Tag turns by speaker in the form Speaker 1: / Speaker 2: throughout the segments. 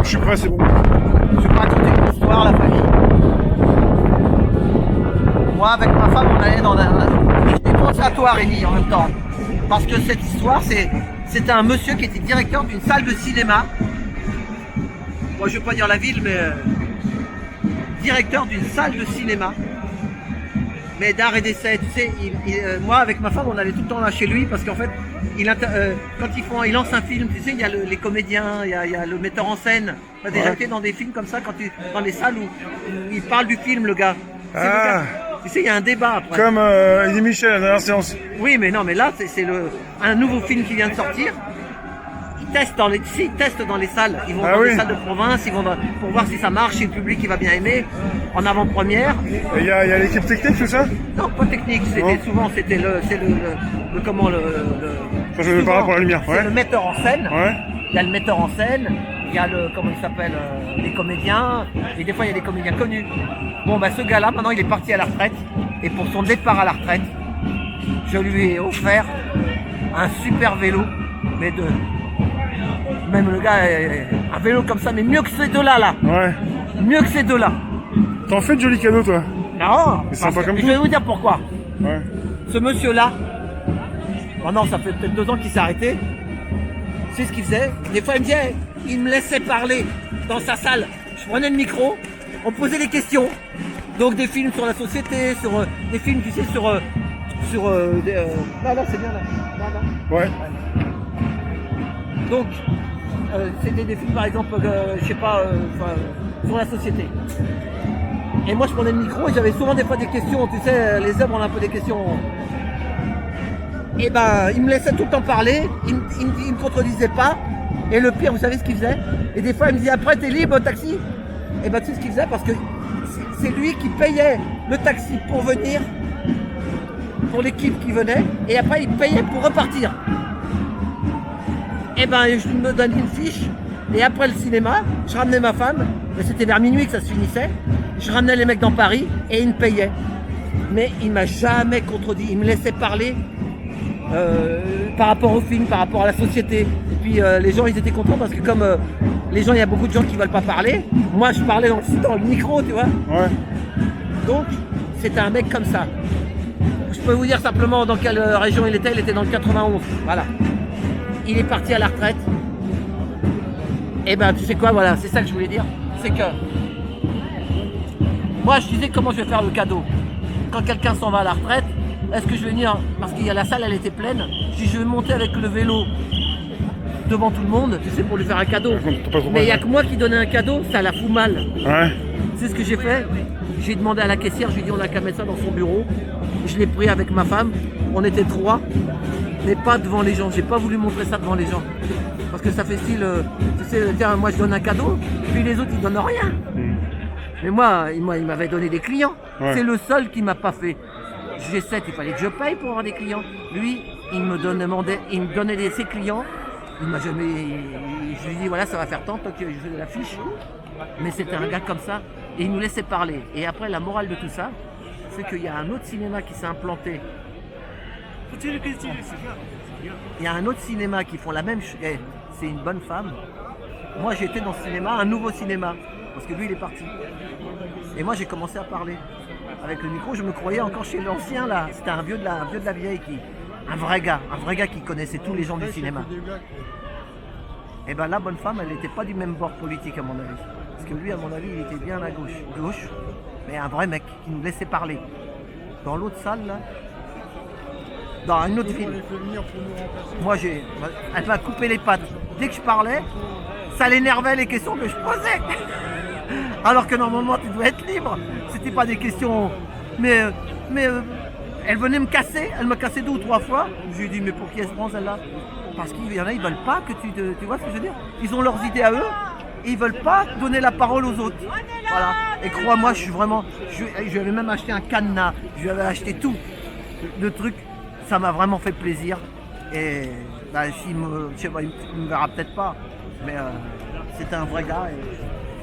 Speaker 1: Je suis prêt, c'est bon.
Speaker 2: Je vais te raconter une histoire, la famille. Moi, avec ma femme, on allait dans un... Je pense à toi, Rémi, en même temps. Parce que cette histoire, c'était un monsieur qui était directeur d'une salle de cinéma. Moi, je ne vais pas dire la ville, mais... directeur d'une salle de cinéma. Mais d'art et d'essai, tu sais, moi avec ma femme on allait tout le temps là chez lui parce qu'en fait, quand il lance un film, tu sais, il y a les comédiens, il y a le metteur en scène. Tu as déjà été dans des films comme ça, dans les salles où il parle du film, le gars.
Speaker 1: Ah.
Speaker 2: Tu sais, il y a un débat après.
Speaker 1: Comme Eddie Michel à la dernière séance.
Speaker 2: Oui, mais non, mais là, c'est un nouveau film qui vient de sortir. Ils testent dans les salles, ils vont dans les salles de province, ils vont pour voir si ça marche, si le public il va bien aimer, en avant-première.
Speaker 1: Et il y a l'équipe technique, tout ça?
Speaker 2: Non, pas technique, souvent c'était comment
Speaker 1: Quand je me parle pour la lumière,
Speaker 2: c'est le metteur en scène,
Speaker 1: ouais.
Speaker 2: Il y a le metteur en scène, il y a comment il s'appelle, les comédiens, et des fois il y a des comédiens connus. Bon bah ce gars-là, maintenant il est parti à la retraite, et pour son départ à la retraite, je lui ai offert un super vélo, mais même le gars, un vélo comme ça, mais mieux que ces deux-là, là.
Speaker 1: Ouais.
Speaker 2: Mieux que ces deux-là.
Speaker 1: T'en fais de jolis cadeaux, toi?
Speaker 2: Non.
Speaker 1: C'est sympa comme
Speaker 2: je vais vous dire pourquoi.
Speaker 1: Ouais.
Speaker 2: Ce monsieur-là, maintenant ça fait peut-être 2 ans qu'il s'est arrêté. C'est ce qu'il faisait. Des fois, il me disait, il me laissait parler dans sa salle. Je prenais le micro, on posait des questions. Donc des films sur la société, sur des films, tu sais, sur là, c'est bien là. Là.
Speaker 1: Ouais.
Speaker 2: Donc, c'était des films par exemple, je sais pas, sur la société. Et moi je prenais le micro et j'avais souvent des fois des questions, tu sais, les hommes ont un peu des questions. Et ben, il me laissait tout le temps parler, il me contredisait pas. Et le pire, vous savez ce qu'il faisait? Et des fois il me disait, après t'es libre au taxi? Et ben tu sais ce qu'il faisait? Parce que c'est lui qui payait le taxi pour venir, pour l'équipe qui venait, et après il payait pour repartir. Et ben je me donnais une fiche, et après le cinéma, je ramenais ma femme, mais c'était vers minuit que ça se finissait, je ramenais les mecs dans Paris, et ils me payaient. Mais il m'a jamais contredit, il me laissait parler par rapport au film, par rapport à la société. Et puis les gens ils étaient contents parce que comme les gens, il y a beaucoup de gens qui veulent pas parler, moi je parlais dans le micro, tu vois.
Speaker 1: Ouais.
Speaker 2: Donc c'était un mec comme ça. Je peux vous dire simplement dans quelle région il était dans le 91, voilà. Il est parti à la retraite. Et ben tu sais quoi, voilà, c'est ça que je voulais dire. C'est que moi je disais comment je vais faire le cadeau. Quand quelqu'un s'en va à la retraite, est-ce que je vais venir, parce qu'il y a la salle, elle était pleine, je dis je vais monter avec le vélo devant tout le monde, tu sais, pour lui faire un cadeau. Mais il n'y a que moi qui donnais un cadeau, ça la fout mal.
Speaker 1: Ouais.
Speaker 2: C'est ce que j'ai fait. J'ai demandé à la caissière, je lui ai dit on a qu'à mettre ça dans son bureau. Je l'ai pris avec ma femme, on était 3. Mais pas devant les gens, j'ai pas voulu montrer ça devant les gens. Parce que ça fait style, tu sais, tiens, moi je donne un cadeau, puis les autres ils donnent rien. Mais moi, il m'avait donné des clients. Ouais. C'est le seul qui m'a pas fait. G7, il fallait que je paye pour avoir des clients. Lui, il me donnait ses clients. Il m'a jamais. Je lui ai dit voilà, ça va faire tant que je faisais la fiche. Mais c'était un gars comme ça. Et il nous laissait parler. Et après, la morale de tout ça, c'est qu'il y a un autre cinéma qui s'est implanté. Il y a un autre cinéma qui font la même chose. C'est une bonne femme. Moi j'étais dans ce cinéma, un nouveau cinéma. Parce que lui il est parti. Et moi j'ai commencé à parler. Avec le micro, je me croyais encore chez l'ancien là. C'était un vieux de la vieille un vrai gars qui connaissait tous les gens du cinéma. Et ben la bonne femme, elle n'était pas du même bord politique à mon avis. Parce que lui, à mon avis, il était bien à gauche. Mais un vrai mec qui nous laissait parler. Dans l'autre salle là. Dans une autre ville. Moi, elle m'a coupé les pattes. Dès que je parlais, ça l'énervait les questions que je posais. Alors que normalement, tu dois être libre. C'était pas des questions. Mais elle venait me casser. Elle m'a cassé 2 ou 3 fois. Je lui ai dit, mais pour qui elle se prend celle-là? Parce qu'il y en a, ils veulent pas que tu vois ce que je veux dire? Ils ont leurs idées à eux. Et ils veulent pas donner la parole aux autres. Voilà. Et crois-moi, je suis vraiment. Je lui avais même acheté un cadenas. Je lui avais acheté tout. De trucs. Ça m'a vraiment fait plaisir. Et bah, je sais pas, il me verra peut-être pas. Mais c'était un vrai gars.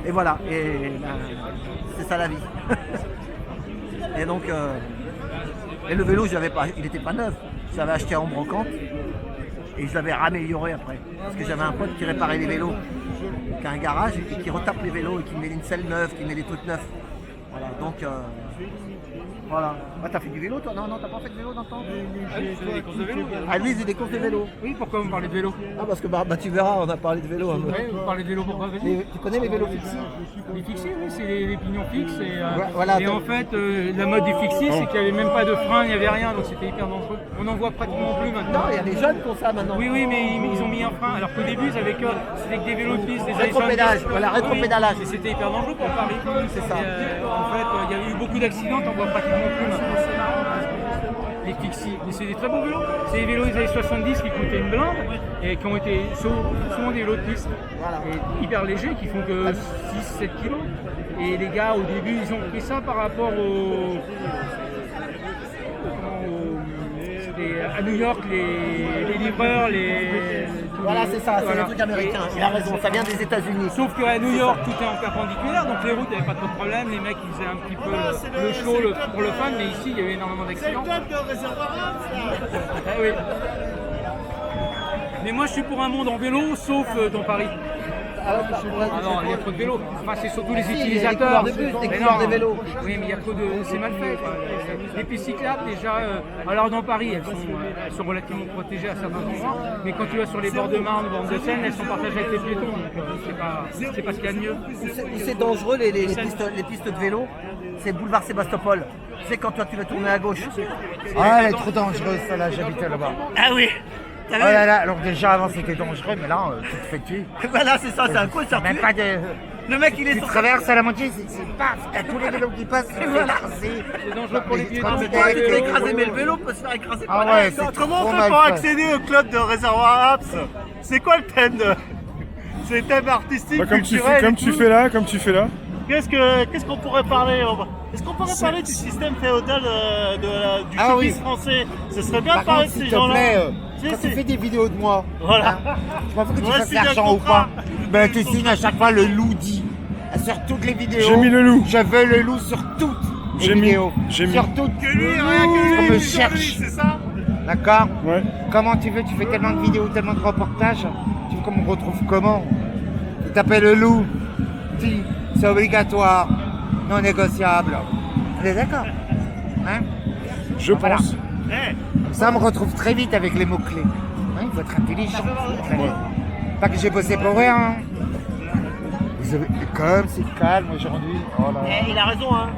Speaker 2: Et voilà. Et bah, c'est ça la vie. Et donc, et le vélo, il n'était pas neuf. Je l'avais acheté en brocante. Et je l'avais ramélioré après. Parce que j'avais un pote qui réparait les vélos. qui a un garage et qui retape les vélos et qui met une selle neuve, qui met des trucs neufs. Voilà, donc voilà. Ah, t'as fait du vélo toi? Non, t'as pas fait de vélo dans le temps?
Speaker 3: Je fais des courses de vélo.
Speaker 2: Ah, lui, il faisait des courses de vélo.
Speaker 3: Oui, pourquoi vous parlez de vélo?
Speaker 2: Ah, parce que tu verras, on a parlé de vélo.
Speaker 3: Oui, vous parlez de vélo pourquoi? Vas-y.
Speaker 2: Tu connais les vélos fixés?
Speaker 3: Les fixés, oui, c'est les pignons fixes. Et,
Speaker 2: voilà,
Speaker 3: et en fait, la mode des fixés, c'est qu'il n'y avait même pas de frein, il n'y avait rien, donc c'était hyper dangereux. On n'en voit pratiquement plus maintenant.
Speaker 2: Non, il y a des jeunes qui ont ça maintenant.
Speaker 3: Oui, mais ils ont mis un frein, alors qu'au début, c'était que des vélos de piste, des
Speaker 2: Rétropédalage, voilà, rétropédalage.
Speaker 3: Et c'était hyper dangereux pour Paris.
Speaker 2: C'est ça.
Speaker 3: En fait, il y a eu beaucoup d'accidents, t'en vois pratiquement plus maintenant. Les Fixie, mais c'est des très bons vélos. C'est des vélos des années 70 qui coûtaient une blinde et qui ont été souvent des vélos de piste.
Speaker 2: Voilà.
Speaker 3: Et hyper légers qui font que 6-7 kilos. Et les gars, au début, ils ont pris ça par rapport à New York, les livreurs,
Speaker 2: Voilà, c'est ça, c'est les trucs américains. Il a raison, ça vient des États-Unis.
Speaker 3: Sauf qu'à New York, tout est en perpendiculaire, donc les routes, il n'y avait pas trop de problème. Les mecs, ils faisaient un petit peu le show pour le fun, mais ici, il y avait énormément d'accidents. Eh oui. Mais moi, je suis pour un monde en vélo, sauf dans Paris. Ah non, il y a trop de vélos. Enfin, c'est surtout les utilisateurs.
Speaker 2: Les couleurs de bus, les
Speaker 3: Mais
Speaker 2: couleurs
Speaker 3: non.
Speaker 2: des vélos.
Speaker 3: Oui, mais il y a trop de. C'est mal fait, quoi. Les pistes cyclables, déjà. Alors, dans Paris, elles sont relativement protégées à certains endroits. Mais quand tu vas sur les bords de Marne, bords de Seine, elles sont partagées avec les piétons. Donc, c'est pas ce qu'il y a de mieux.
Speaker 2: Où c'est dangereux les pistes de vélo, c'est boulevard Sébastopol. Tu sais, quand toi tu vas tourner à gauche.
Speaker 4: Ah, elle est trop dangereuse, celle-là, j'habite là-bas.
Speaker 2: Ah oui.
Speaker 4: Oh là là, alors déjà avant c'était dangereux, mais là, tu te fais tuer.
Speaker 2: Voilà, c'est ça, c'est un coup de
Speaker 4: Même pas de.
Speaker 2: Le mec, il est
Speaker 4: Tu
Speaker 2: sur
Speaker 4: traverses à la moitié, c'est paf, t'as tous les vélos qui passent, c'est écrasé.
Speaker 3: C'est dangereux pour les piétons.
Speaker 2: Tu te fais écraser, mais le vélo peut se faire écraser par
Speaker 4: Ah
Speaker 2: la
Speaker 4: ouais,
Speaker 2: tête.
Speaker 4: c'est
Speaker 5: Comment on
Speaker 4: trop
Speaker 5: fait
Speaker 4: mal
Speaker 5: pour
Speaker 4: fait.
Speaker 5: accéder au club de réservoir apps? C'est quoi le thème de... C'est le thème artistique,
Speaker 1: Bah, comme tu
Speaker 5: culturel
Speaker 1: fais là.
Speaker 5: Qu'est-ce qu'on pourrait parler? Est-ce qu'on pourrait parler du système féodal du
Speaker 4: Ah oui.
Speaker 5: cyclisme français? Ce serait bien de
Speaker 4: Par
Speaker 5: parler
Speaker 4: contre,
Speaker 5: de ces
Speaker 4: s'il te
Speaker 5: gens-là.
Speaker 4: plaît,
Speaker 5: Si,
Speaker 4: quand
Speaker 5: si.
Speaker 4: tu fais des vidéos de moi,
Speaker 5: Voilà.
Speaker 4: je m'en fous que tu
Speaker 5: Ouais,
Speaker 4: fasses
Speaker 5: signe un
Speaker 4: l'argent ou
Speaker 5: contrat.
Speaker 4: pas. Ben, tu signes à chaque fois le loup dit. Sur toutes les vidéos.
Speaker 1: J'ai mis le loup.
Speaker 4: Je veux le loup sur toutes les
Speaker 1: J'ai mis-
Speaker 4: vidéos.
Speaker 1: j'ai mis-
Speaker 4: Sur toutes.
Speaker 5: Que lui, rien que lui,
Speaker 4: On me
Speaker 5: plutôt
Speaker 4: cherche.
Speaker 5: lui, c'est ça?
Speaker 4: D'accord.
Speaker 1: Ouais.
Speaker 4: Comment tu veux? Tu fais tellement de vidéos, tellement de reportages. Tu veux qu'on me retrouve comment? Tu t'appelles le loup. Dis, c'est obligatoire, non négociable. On est d'accord? Hein?
Speaker 1: Je
Speaker 4: Voilà.
Speaker 1: pense.
Speaker 4: Ça me retrouve très vite avec les mots-clés. Hein, il faut être intelligent. Pas que j'ai bossé pour rien. Hein. Vous avez... Comme c'est calme aujourd'hui. Oh là là.
Speaker 2: Il a raison, hein.